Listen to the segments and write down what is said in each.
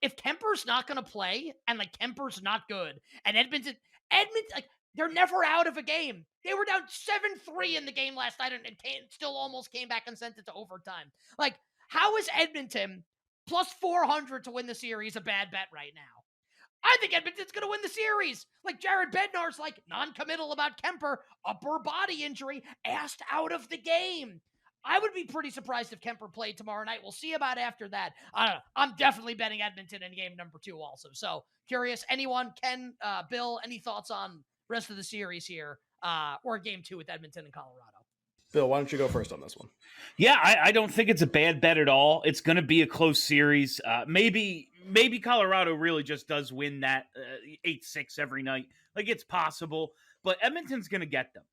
if Kuemper's not going to play and like Kuemper's not good and Edmonton, like they're never out of a game. They were down 7-3 in the game last night and still almost came back and sent it to overtime. Like, how is Edmonton plus 400 to win the series a bad bet right now? I think Edmonton's going to win the series. Like, Jared Bednar's like non-committal about Kuemper, upper body injury, asked out of the game. I would be pretty surprised if Kuemper played tomorrow night. We'll see about after that. I don't know. I'm definitely betting Edmonton in game number 2 also. So curious, anyone, Ken, Bill, any thoughts on rest of the series here or game 2 with Edmonton and Colorado? Bill, why don't you go first on this one? Yeah, I don't think it's a bad bet at all. It's going to be a close series. Maybe Colorado really just does win that 8-6 every night. Like, it's possible, but Edmonton's going to get them.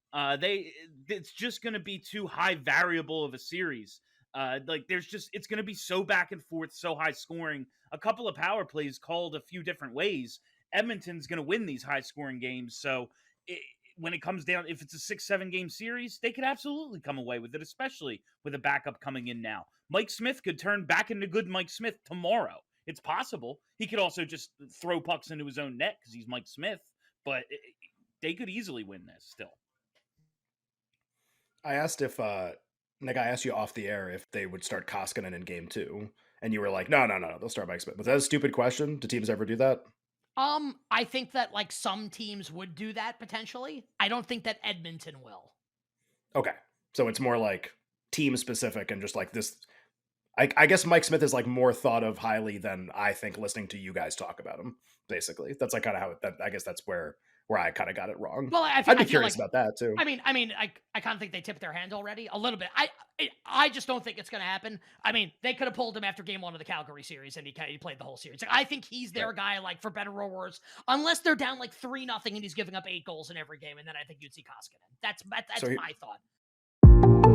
It's just going to be too high variable of a series. It's going to be so back and forth, so high scoring. A couple of power plays called a few different ways. Edmonton's going to win these high scoring games. So when it comes down, if it's a 6-7 game series, they could absolutely come away with it, especially with a backup coming in now. Mike Smith could turn back into good Mike Smith tomorrow. It's possible. He could also just throw pucks into his own net because he's Mike Smith, but they could easily win this still. I asked if, Nick, I asked you off the air if they would start Koskinen in game 2, and you were like, no, they'll start Mike Smith. Was that a stupid question? Do teams ever do that? I think that like some teams would do that potentially. I don't think that Edmonton will. Okay. So it's more like team specific and just like this. I guess Mike Smith is like more thought of highly than I think listening to you guys talk about him, basically. That's like kind of how I guess that's where I kind of got it wrong. Well, I'd be curious about that too. I kind of think they tipped their hand already a little bit. I just don't think it's going to happen. I mean, they could have pulled him after game 1 of the Calgary series and he played the whole series. Like, I think he's their guy, like for better or worse, unless they're down like 3-0 and he's giving up 8 goals in every game. And then I think you'd see Koskinen. That's my thought.